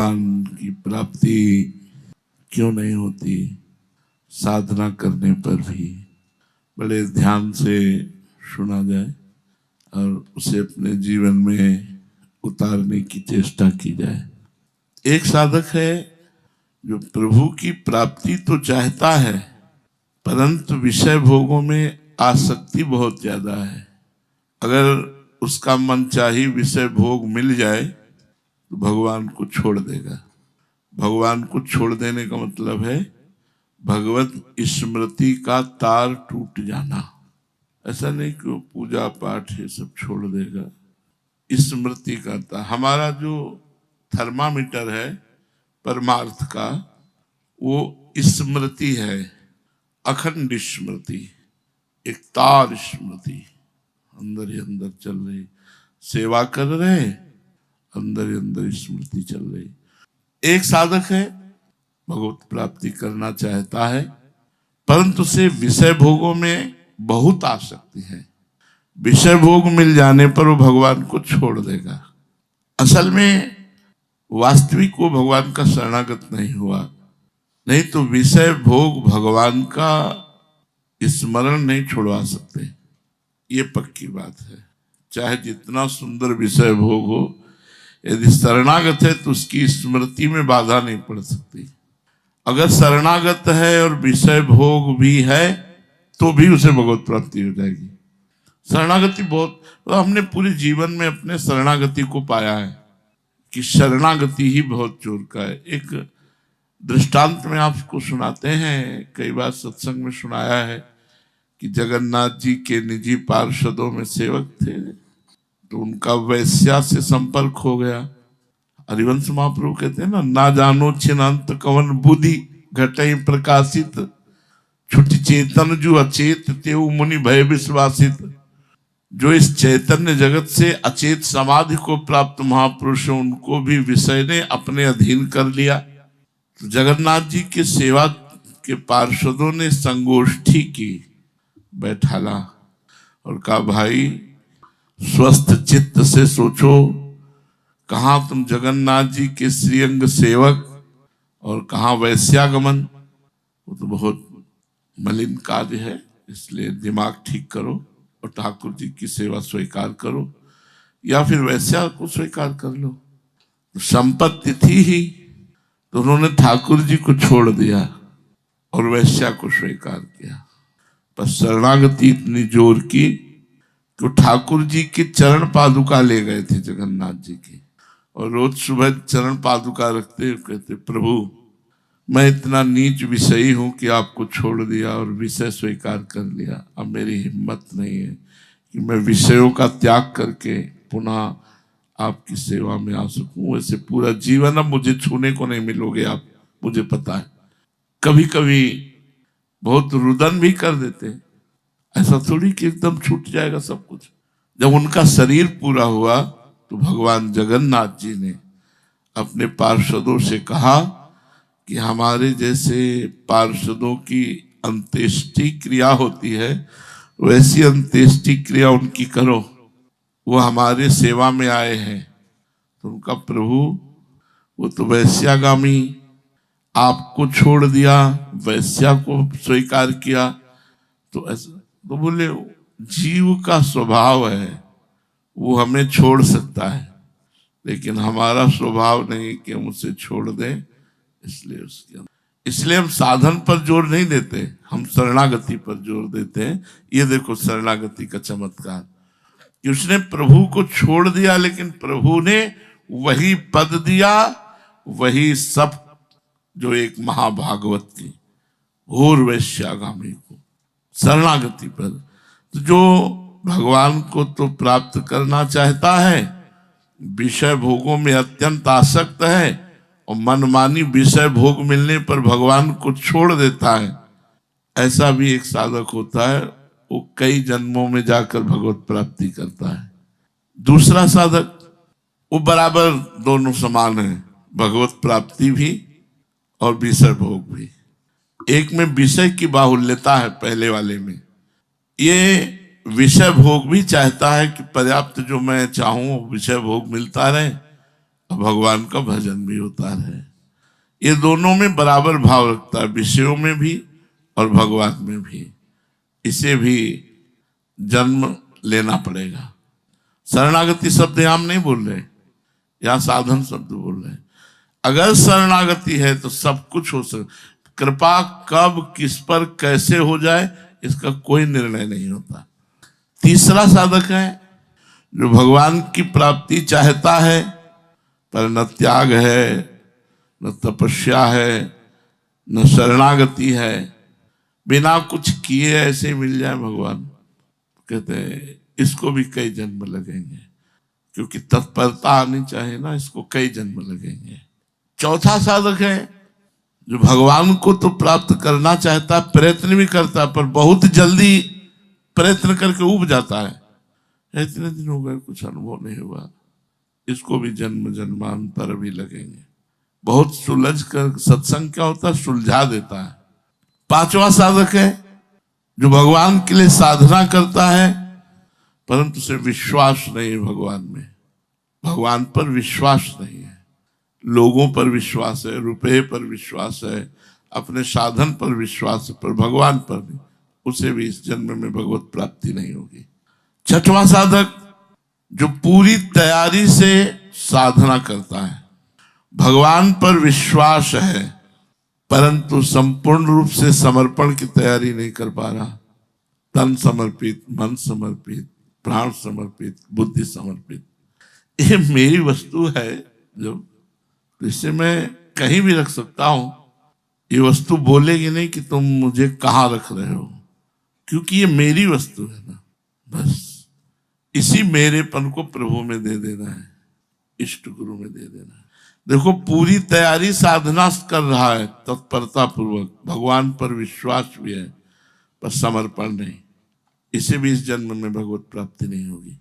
ज्ञान की प्राप्ति क्यों नहीं होती? साधना करने पर भी बड़े ध्यान से सुना जाए और उसे अपने जीवन में उतारने की चेष्टा की जाए। एक साधक है जो प्रभु की प्राप्ति तो चाहता है, परंतु विषय भोगों में आसक्ति बहुत ज्यादा है। अगर उसका मन चाही विषय भोग मिल जाए तो भगवान को छोड़ देगा। भगवान को छोड़ देने का मतलब है भगवत स्मृति का तार टूट जाना। ऐसा नहीं कि वो पूजा पाठ ये सब छोड़ देगा। स्मृति का तार, हमारा जो थर्मामीटर है परमार्थ का, वो स्मृति है, अखंड स्मृति, एक तार स्मृति अंदर ही अंदर चल रही। सेवा कर रहे, अंदर ही अंदर स्मृति चल रही। एक साधक है, भगवत प्राप्ति करना चाहता है, परंतु उसे विषय भोगों में बहुत आसक्ति है। विषय भोग मिल जाने पर वो भगवान को छोड़ देगा। असल में वास्तविक वो भगवान का शरणागत नहीं हुआ, नहीं तो विषय भोग भगवान का स्मरण नहीं छोड़वा सकते। ये पक्की बात है। चाहे जितना सुंदर विषय भोग हो, यदि शरणागत है तो उसकी स्मृति में बाधा नहीं पड़ सकती। अगर शरणागत है और विषय भोग भी है तो भी उसे भगवत प्राप्ति हो जाएगी। शरणागति बहुत, तो हमने पूरे जीवन में अपने शरणागति को पाया है कि शरणागति ही बहुत जोर का है। एक दृष्टांत में आपको सुनाते हैं, कई बार सत्संग में सुनाया है कि जगन्नाथ जी के निजी पार्षदों में सेवक थे, तो उनका वैश्या से संपर्क हो गया। हरिवंश महाप्रभु कहते हैं ना जानो छिनंत कवन बुद्धि घटई प्रकाशित, छुट चेतन जो अचेत तेऊ मुनि भय विश्वासित। जो इस चैतन्य जगत से अचेत समाधि को प्राप्त महापुरुष, उनको भी विषय ने अपने अधीन कर लिया। तो जगन्नाथ जी के सेवा के पार्षदों ने संगोष्ठी की, बैठाला और कहा भाई स्वस्थ चित्त से सोचो, कहाँ तुम जगन्नाथ जी के श्रीअंग सेवक और कहाँ वैश्यागमन। वो तो बहुत मलिन कार्य है, इसलिए दिमाग ठीक करो और ठाकुर जी की सेवा स्वीकार करो या फिर वैश्या को स्वीकार कर लो। तो संपत्ति थी ही, तो उन्होंने ठाकुर जी को छोड़ दिया और वैश्या को स्वीकार किया। पर शरणागति इतनी जोर की कि ठाकुर जी की चरण पादुका ले गए थे जगन्नाथ जी की, और रोज सुबह चरण पादुका रखते कहते प्रभु मैं इतना नीच विषयी हूं कि आपको छोड़ दिया और विषय स्वीकार कर लिया। अब मेरी हिम्मत नहीं है कि मैं विषयों का त्याग करके पुनः आपकी सेवा में आ सकूं। वैसे पूरा जीवन अब मुझे छूने को नहीं मिलोगे आप, मुझे पता है। कभी कभी बहुत रुदन भी कर देते, ऐसा थोड़ी कि एकदम छूट जाएगा सब कुछ। जब उनका शरीर पूरा हुआ तो भगवान जगन्नाथ जी ने अपने पार्षदों से कहा कि हमारे जैसे पार्षदों की अंत्येष्टि क्रिया होती है, वैसी अंत्येष्टि क्रिया उनकी करो, वो हमारे सेवा में आए हैं। तो उनका प्रभु वो तो वैश्यागामी, आपको छोड़ दिया, वैश्या को स्वीकार किया, तो ऐसा तो बोले जीव का स्वभाव है, वो हमें छोड़ सकता है, लेकिन हमारा स्वभाव नहीं कि हम उसे छोड़ दें। इसलिए हम साधन पर जोर नहीं देते, हम शरणागति पर जोर देते हैं। ये देखो शरणागति का चमत्कार कि उसने प्रभु को छोड़ दिया, लेकिन प्रभु ने वही पद दिया, वही सब जो एक महाभागवत की घोर वैश्यागामी को शरणागति पर। तो जो भगवान को तो प्राप्त करना चाहता है, विषय भोगों में अत्यंत आसक्त है और मनमानी विषय भोग मिलने पर भगवान को छोड़ देता है, ऐसा भी एक साधक होता है, वो कई जन्मों में जाकर भगवत प्राप्ति करता है। दूसरा साधक वो बराबर दोनों समान है, भगवत प्राप्ति भी और विषय भोग भी। एक में विषय की बाहुल्यता है, पहले वाले में ये विषय भोग भी चाहता है कि पर्याप्त जो मैं चाहूं विषय भोग मिलता रहे, और भगवान का भजन भी होता रहे। ये दोनों में बराबर भाव रखता है, विषयों में भी और भगवान में भी। इसे भी जन्म लेना पड़ेगा। शरणागति शब्द यहां हम नहीं बोल रहे, यहां साधन शब्द बोल रहे हैं। अगर शरणागति है तो सब कुछ हो सकता। कृपा कब किस पर कैसे हो जाए इसका कोई निर्णय नहीं होता। तीसरा साधक है जो भगवान की प्राप्ति चाहता है पर न त्याग है, न तपस्या है, न शरणागति है, बिना कुछ किए ऐसे ही मिल जाए भगवान, कहते हैं इसको भी कई जन्म लगेंगे, क्योंकि तत्परता आनी चाहिए ना, इसको कई जन्म लगेंगे। चौथा साधक है जो भगवान को तो प्राप्त करना चाहता, प्रयत्न भी करता, पर बहुत जल्दी प्रयत्न करके उब जाता है, इतने दिन हो गए कुछ अनुभव नहीं हुआ, इसको भी जन्म जन्मांतर भी लगेंगे। बहुत सुलझ कर सत्संग क्या होता है, सुलझा देता है। पांचवा साधक है जो भगवान के लिए साधना करता है परंतु उसे विश्वास नहीं है भगवान में, भगवान पर विश्वास नहीं है, लोगों पर विश्वास है, रुपये पर विश्वास है, अपने साधन पर विश्वास है, पर भगवान पर नहीं, उसे भी इस जन्म में भगवत प्राप्ति नहीं होगी। छठवां साधक जो पूरी तैयारी से साधना करता है, भगवान पर विश्वास है परंतु संपूर्ण रूप से समर्पण की तैयारी नहीं कर पा रहा, तन समर्पित, मन समर्पित, प्राण समर्पित, बुद्धि समर्पित, ये मेरी वस्तु है जो इसे मैं कहीं भी रख सकता हूं, ये वस्तु बोलेगी नहीं कि तुम मुझे कहां रख रहे हो, क्योंकि ये मेरी वस्तु है ना। बस इसी मेरेपन को प्रभु में दे देना है, इष्ट गुरु में दे देना है। देखो पूरी तैयारी साधना कर रहा है तत्परता पूर्वक, भगवान पर विश्वास भी है पर समर्पण नहीं, इसे भी इस जन्म में भगवत प्राप्ति नहीं होगी।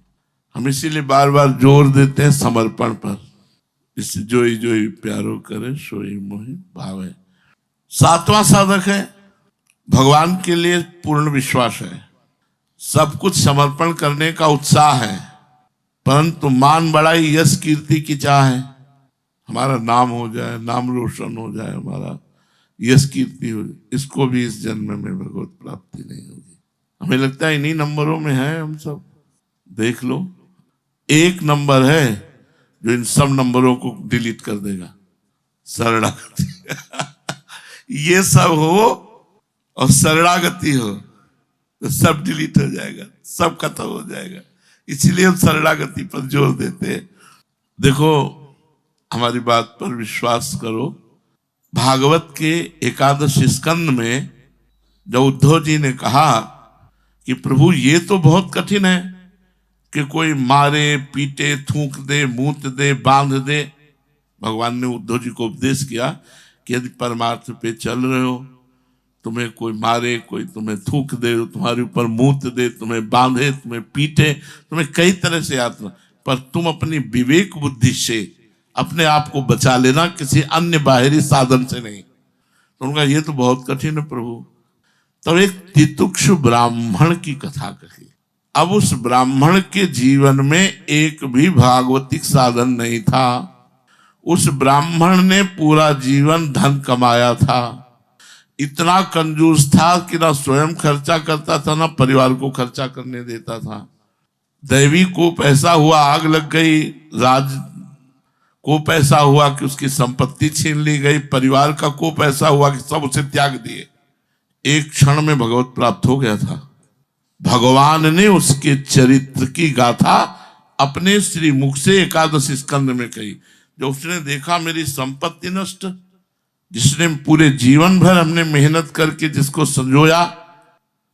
हम इसीलिए बार बार जोर देते हैं समर्पण पर, इससे जोई जोई प्यारो करे सोई मोहि भावे। सातवां साधक है भगवान के लिए पूर्ण विश्वास है, सब कुछ समर्पण करने का उत्साह है, परंतु मान बड़ाई यश कीर्ति की चाह है, हमारा नाम हो जाए, नाम रोशन हो जाए, हमारा यश कीर्ति हो जाए, इसको भी इस जन्म में भगवत प्राप्ति नहीं होगी। हमें लगता है इन्हीं नंबरों में है हम सब, देख लो एक नंबर है जो इन सब नंबरों को डिलीट कर देगा, शरणागति ये सब हो और शरणागति हो तो सब डिलीट हो जाएगा, सब खत्म हो जाएगा। इसीलिए हम शरणागति पर जोर देते हैं। देखो हमारी बात पर विश्वास करो, भागवत के एकादश स्कंद में जब उद्धव जी ने कहा कि प्रभु ये तो बहुत कठिन है कि कोई मारे, पीटे, थूक दे, मूत दे, बांध दे, भगवान ने उद्धव जी को उपदेश किया कि यदि परमार्थ पे चल रहे हो, तुम्हें कोई मारे, कोई तुम्हें थूक दे, तुम्हारे ऊपर मूत दे, तुम्हें बांधे, तुम्हें पीटे, तुम्हें कई तरह से यातना, पर तुम अपनी विवेक बुद्धि से अपने आप को बचा लेना, किसी अन्य बाहरी साधन से नहीं। तो उनका ये तो बहुत कठिन है प्रभु। तो एक तितुक्षु ब्राह्मण की कथा कही। अब उस ब्राह्मण के जीवन में एक भी भागवतिक साधन नहीं था, उस ब्राह्मण ने पूरा जीवन धन कमाया था, इतना कंजूस था कि ना स्वयं खर्चा करता था ना परिवार को खर्चा करने देता था। दैवी को पैसा हुआ, आग लग गई, राज को पैसा हुआ कि उसकी संपत्ति छीन ली गई, परिवार का को पैसा हुआ कि सब उसे त्याग दिए, एक क्षण में भगवत प्राप्त हो गया था। भगवान ने उसके चरित्र की गाथा अपने श्री मुख से एकादश स्कंद में कही। जो उसने देखा मेरी संपत्ति नष्ट, जिसने पूरे जीवन भर हमने मेहनत करके जिसको संजोया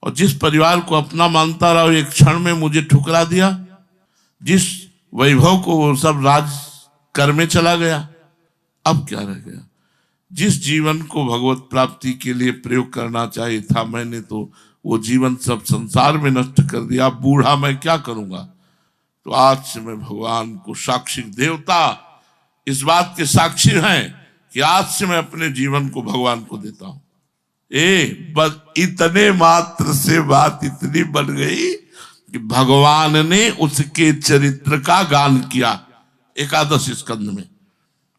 और जिस परिवार को अपना मानता रहा, एक क्षण में मुझे ठुकरा दिया, जिस वैभव को वो सब राज कर में चला गया, अब क्या रह गया? जिस जीवन को भगवत प्राप्ति के लिए प्रयोग करना चाहिए था, मैंने तो वो जीवन सब संसार में नष्ट कर दिया, बूढ़ा मैं क्या करूंगा? तो आज से मैं भगवान को साक्षी, देवता इस बात के साक्षी हैं कि आज से मैं अपने जीवन को भगवान को देता हूं। बस इतने मात्र से बात इतनी बन गई कि भगवान ने उसके चरित्र का गान किया एकादश स्कंद में।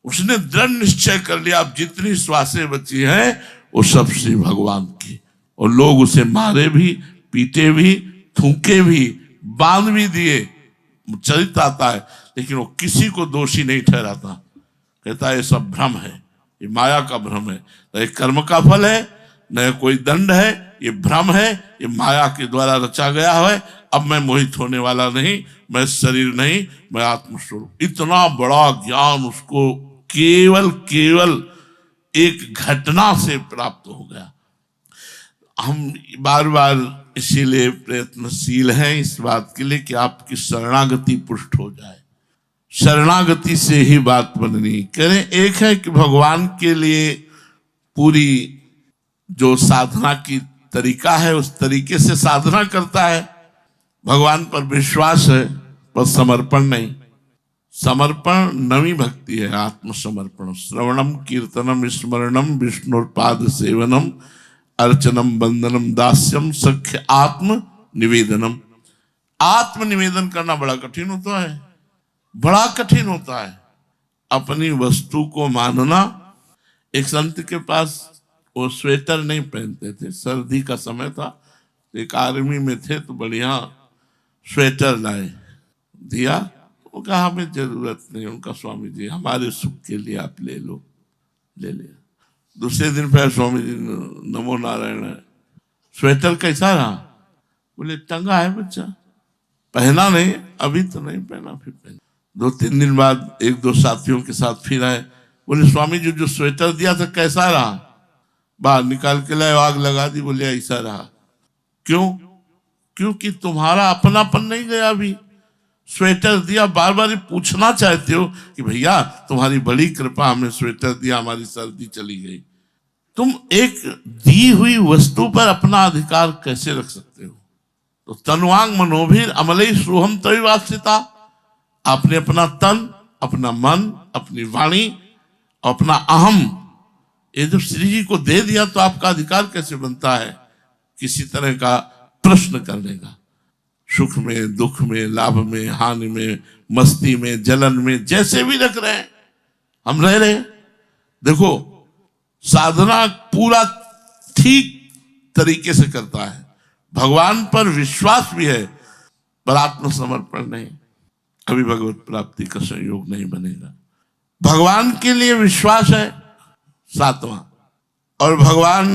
उसने दृढ़ निश्चय कर लिया अब जितनी श्वासें बची हैं वो सब श्री भगवान की। और लोग उसे मारे भी, पीटे भी, थूके भी, बांध भी दिए, चरित्र आता है, लेकिन वो किसी को दोषी नहीं ठहराता। कहता है ये सब भ्रम है, ये माया का भ्रम है, न ये कर्म का फल है, न कोई दंड है, ये भ्रम है, ये माया के द्वारा रचा गया है। अब मैं मोहित होने वाला नहीं, मैं शरीर नहीं, मैं आत्मस्वरूप। इतना बड़ा ज्ञान उसको केवल एक घटना से प्राप्त हो गया। हम बार बार इसीलिए प्रयत्नशील हैं इस बात के लिए कि आपकी शरणागति पुष्ट हो जाए। शरणागति से ही बात बननी। करें एक है कि भगवान के लिए पूरी जो साधना की तरीका है उस तरीके से साधना करता है, भगवान पर विश्वास है, पर समर्पण नहीं। समर्पण नवी भक्ति है, आत्मसमर्पण। श्रवणम कीर्तनम स्मरणम विष्णुपाद सेवनम अर्चनम वंदनम दास्यम सख्य आत्म निवेदनम। आत्म निवेदन करना बड़ा कठिन होता है, बड़ा कठिन होता है। अपनी वस्तु को मानना। एक संत के पास वो स्वेटर नहीं पहनते थे, सर्दी का समय था, एक आर्मी में थे तो बढ़िया स्वेटर लाए, दिया। वो कहा हमें जरूरत नहीं। उनका स्वामी जी हमारे सुख के लिए आप ले लो, ले लिया। दूसरे दिन फिर स्वामी जी नमो नारायण है, स्वेटर कैसा रहा? बोले टंगा है बच्चा, पहना नहीं, अभी तो नहीं पहना, फिर पहना। 2-3 दिन बाद एक दो साथियों के साथ फिर आए, बोले स्वामी जी जो स्वेटर दिया था कैसा रहा? बाहर निकाल के लाए, आग लगा दी। बोले ऐसा रहा। क्यों? क्योंकि तुम्हारा अपनापन नहीं गया। अभी स्वेटर दिया, बार बार पूछना चाहते हो कि भैया तुम्हारी बड़ी कृपा, हमें स्वेटर दिया, हमारी सर्दी चली गई। तुम एक दी हुई वस्तु पर अपना अधिकार कैसे रख सकते हो? तो तनुवांग मनोभीर अमलई सोहम तविवास्थिता। आपने अपना तन, अपना मन, अपनी वाणी, अपना अहम, ये जब श्री जी को दे दिया तो आपका अधिकार कैसे बनता है किसी तरह का प्रश्न करने का? सुख में, दुख में, लाभ में, हानि में, मस्ती में, जलन में, जैसे भी रख रहे हैं हम रह रहे हैं। देखो साधना पूरा ठीक तरीके से करता है, भगवान पर विश्वास भी है, पर आत्मसमर्पण नहीं, कभी भगवत प्राप्ति का संयोग नहीं बनेगा। भगवान के लिए विश्वास है 7वां, और भगवान